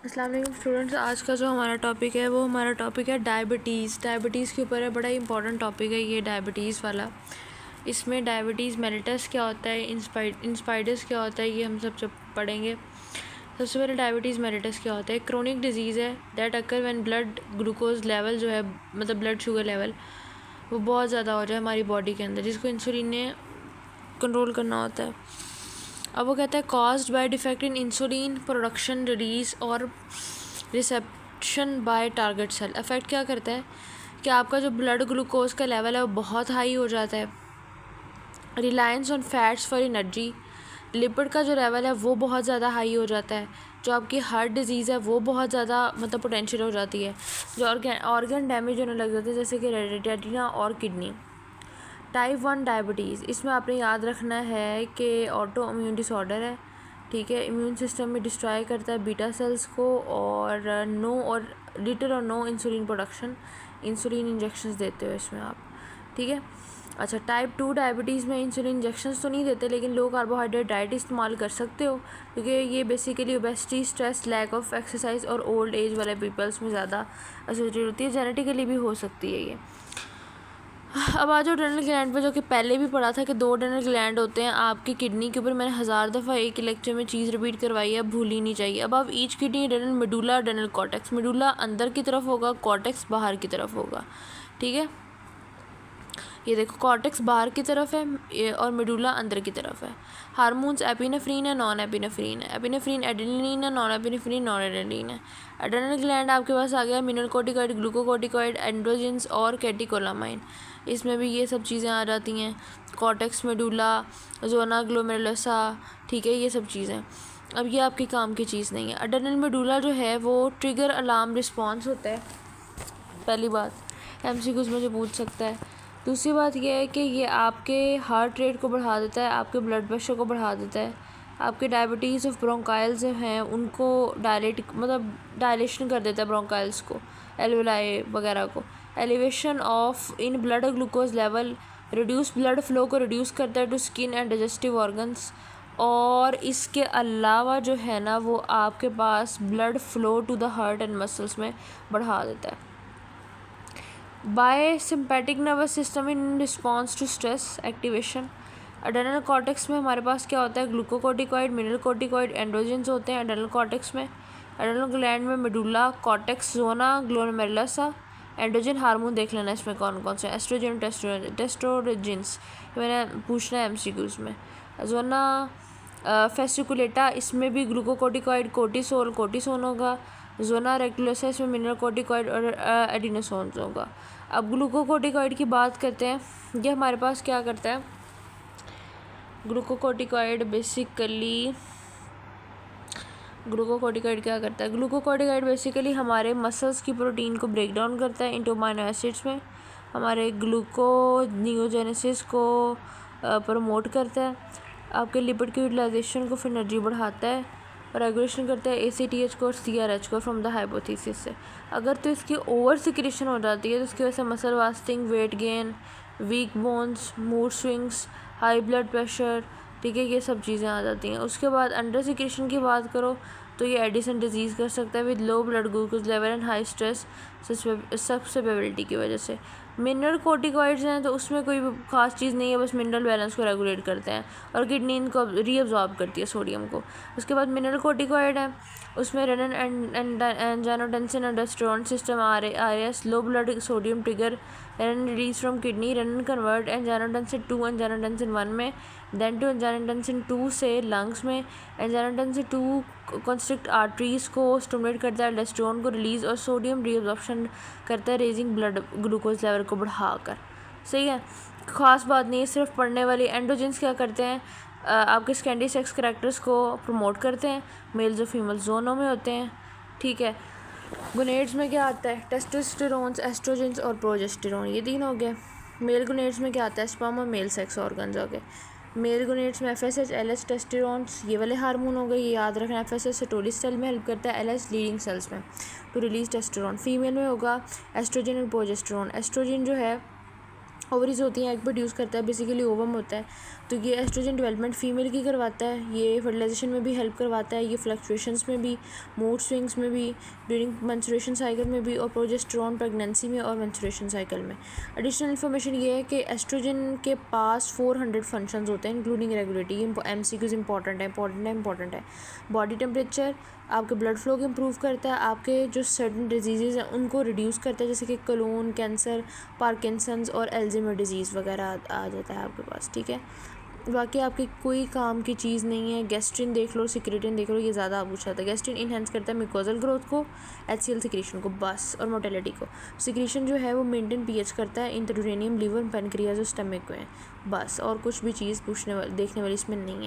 अस्सलाम वालेकुम स्टूडेंट्स। आज का जो हमारा टॉपिक है वो हमारा टॉपिक है डायबिटीज़। डायबिटीज़ के ऊपर है, बड़ा ही इंपॉर्टेंट टॉपिक है ये डायबिटीज़ वाला। इसमें डायबिटीज़ मेलिटस क्या होता है, इंस्पाइडस क्या होता है, ये हम सब जब पढ़ेंगे। सबसे पहले डायबिटीज़ मेलिटस क्या होता है। क्रोनिक डिजीज़ है that occur when blood glucose level जो है, मतलब ब्लड शुगर लेवल वो बहुत ज़्यादा हो जाए हमारी बॉडी के अंदर, जिसको इंसुलिन ने कंट्रोल करना होता है। अब वो कहता है caused by defect in insulin production, release और reception by target cell. Affect क्या करता है कि आपका जो ब्लड ग्लूकोज का लेवल है वो बहुत हाई हो जाता है। Reliance on fats for energy, lipid का जो लेवल है वो बहुत ज़्यादा हाई हो जाता है। जो आपकी हार्ट डिजीज़ है वो बहुत ज़्यादा मतलब पोटेंशियल हो जाती है। जो ऑर्गन डैमेज होने लग जाते हैं जैसे कि रेटिना और किडनी। टाइप 1 डायबिटीज़, इसमें आपने याद रखना है कि ऑटो इम्यून डिसऑर्डर है, ठीक है। इम्यून सिस्टम में डिस्ट्रॉय करता है बीटा सेल्स को, और लिटिल और no insulin production, insulin injections देते हो इसमें आप, ठीक है। अच्छा, टाइप 2 डायबिटीज़ में इंसुलिन इंजेक्शंस तो नहीं देते, लेकिन लो कार्बोहाइड्रेट डाइट इस्तेमाल कर सकते हो, क्योंकि ये basically obesity, stress, lack of exercise और ओल्ड एज वाले पीपल्स में ज़्यादा एसोसिएटेड होती है। जेनेटिकली भी हो सकती है ये। अब आ जाओ अड्रेनल ग्लैंड पे, जो कि पहले भी पढ़ा था कि 2 अड्रेनल ग्लैंड होते हैं आपकी किडनी के ऊपर। मैंने 1000 दफ़ा एक लेक्चर में चीज़ रिपीट करवाई है, भूल ही नहीं चाहिए। अब आप each kidney adrenal medulla adrenal cortex, medulla अंदर की तरफ होगा, कॉर्टेक्स बाहर की तरफ होगा, ठीक है। ये देखो कॉर्टेक्स बाहर की तरफ है और मेडुला अंदर की तरफ है। हार्मोन्स एपिनेफ्रीन है, नॉन एपिनेफ्रीन है। एपिनेफ्रीन एड्रेनलिन है, नॉन एपिनेफ्रीन नॉन एड्रेनलिन है। एड्रेनल ग्लैंड आपके पास आ गया मिनरल कोर्टिकॉइड, ग्लूकोकोर्टिकॉइड, एंड्रोजिन्स और कैटिकोलामाइन। इसमें भी ये सब चीज़ें आ जाती हैं। कॉर्टेक्स, मेडुला, जोना ग्लोमेरुलसा, ठीक है, ये सब चीज़ें। अब ये आपके काम की चीज़ नहीं है। एड्रेनल मेडुला जो है वो ट्रिगर अलार्म रिस्पॉन्स होता है, पहली बात एमसीक्यूज़ में जो पूछ सकता है। दूसरी बात यह है कि ये आपके हार्ट रेट को बढ़ा देता है, आपके ब्लड प्रेशर को बढ़ा देता है, आपके डायबिटीज़ ऑफ ब्रोंकाइल्स जो हैं उनको डायलेशन कर देता है, ब्रोंकाइल्स को, एल्वेलाई वगैरह को। Elevation of in blood glucose level, reduce blood flow को रिड्यूस करता है to skin and digestive organs. और इसके अलावा जो है ना वो आपके पास blood flow to the heart and muscles में बढ़ा देता है। By sympathetic nervous system in response to stress activation. Adrenal cortex में हमारे पास क्या होता है, ग्लूकोकोर्टिकॉइड, मिनरल कोर्टिकॉइड, एंड्रोजन्स होते हैं एड्रेनल कॉर्टेक्स में। एड्रेनल ग्लैंड में मेडुला, कॉर्टेक्स, जोना, ग्लोमेरुलसा। एंड्रोजन हार्मोन देख लेना इसमें कौन कौन से, एस्ट्रोजन, टेस्टोरेजिन्स, मैंने पूछना है एमसीक्यूज़ में। जोना फेस्टिकुलेटा, इसमें भी ग्लूकोकोर्टिकॉइड, कोर्टिसोन होगा। जोना रेगुलसा, इसमें मिनरल कोर्टिकॉइड और एडिनोसोन्स होगा। अब ग्लूकोकोर्टिकॉइड की बात करते हैं, ये हमारे पास क्या करता है। ग्लूकोकोर्टिकॉइड बेसिकली हमारे मसल्स की प्रोटीन को ब्रेक डाउन करता है इनटू अमीनो एसिड्स में, हमारे ग्लूकोनियोजेनेसिस को प्रमोट करता है, आपके लिपिड की यूटिलाइजेशन को फिर एनर्जी बढ़ाता है, और रेगुलेशन करता है ACTH को और CRH को फ्रॉम द हाइपोथीसिस से। अगर तो इसकी ओवर सिक्रेशन हो जाती है तो इसकी वजह से muscle wasting, weight gain, weak bones, mood swings, high blood pressure, ठीक है, ये सब चीज़ें आ जाती हैं। उसके बाद अंडर सिक्रेशन की बात करो तो ये एडिसन डिजीज़ कर सकता है with low blood glucose level and high stress susceptibility की वजह से। मिनरल कोर्टिकॉइड्स हैं तो उसमें कोई ख़ास चीज़ नहीं है, बस मिनरल बैलेंस को रेगुलेट करते हैं और किडनी इनको रीअब्जॉर्ब करती है सोडियम को। उसके बाद मिनरल कोर्टिकॉइड है, उसमें रेनिन एंजाइनोटेंसिन और aldosterone system RAS, low blood sodium trigger renin release from kidney, renin convert angiotensin 2 angiotensin 1 में, देन टू एंजाइनोटेंसिन 2 से लंग्स में। एंजाइनोटेंसिन 2 कंस्ट्रिक्ट आर्टरीज़ को स्टिमुलेट करता है, एल्डोस्टेरोन को रिलीज़ और सोडियम रीअब्जॉर्प्शन करता है, रेजिंग ब्लड ग्लूकोज लेवल को बढ़ाकर। सही है, ख़ास बात नहीं है, सिर्फ पढ़ने वाली। एंड्रोजेंस क्या करते हैं, आपके सेकेंडरी सेक्स करैक्टर्स को प्रमोट करते हैं, मेल्स और फीमेल्स दोनों में होते हैं, ठीक है। गोनेड्स में क्या आता है, टेस्टोस्टेरोन्स, एस्ट्रोजेंस और प्रोजेस्टेरोन, ये 3 हो गए। मेल गोनेड्स में क्या आता है, स्पर्म और मेल सेक्स ऑर्गन्स हो गए। मेल गोनेड्स में FSH, LH, टेस्टेरोन्स, ये वाले हार्मोन हो गए, ये याद रखना। FSH सेटोलिस सेल में हेल्प करता है, LH लीडिंग सेल्स में टू रिलीज टेस्टेरोन। फीमेल में होगा एस्ट्रोजन और प्रोजेस्टेरोन। एस्ट्रोजन जो है ओवरीज होती हैं, एग प्रोड्यूस करता है, बेसिकली ओवम होता है, तो ये एस्ट्रोजन डेवलपमेंट फीमेल की करवाता है, ये फर्टिलाइजेशन में भी हेल्प करवाता है, ये फ्लक्चुएशंस में भी, मूड स्विंग्स में भी, ड्यूरिंग मेंस्ट्रुएशन साइकिल में भी, और प्रोजेस्टेरोन प्रेगनेंसी में और मेंस्ट्रुएशन साइकिल में। एडिशनल इन्फॉर्मेशन ये है कि एस्ट्रोजन के पास 400 फंक्शंस होते हैं इंक्लूडिंग रेगुलेटरी। ये MCQs इंपॉर्टेंट है। बॉडी टेम्परेचर, आपके ब्लड फ्लो को इम्प्रूव करता है, आपके जो सर्टन डिजीज़ हैं उनको रिड्यूस करता है, जैसे कि कोलोन कैंसर, पार्किंसंस और एल्ज़ाइमर डिजीज़ वगैरह आ जाता है आपके पास, ठीक है। बाकी आपकी कोई काम की चीज़ नहीं है। गैस्ट्रिन देख लो, सिक्रेटिन देख लो, ये ज़्यादा पूछा था। गैस्ट्रिन इन्हेंस करता है मिकोजल ग्रोथ को, HCl सिक्रीशन को बस, और मोटेलिटी को। सिक्रीशन जो है वो मेंटेन pH करता है इंट्रायूरेनियम लिवर पेनक्रियाज और स्टमक में, बस। और कुछ भी चीज़ देखने वाली इसमें नहीं है।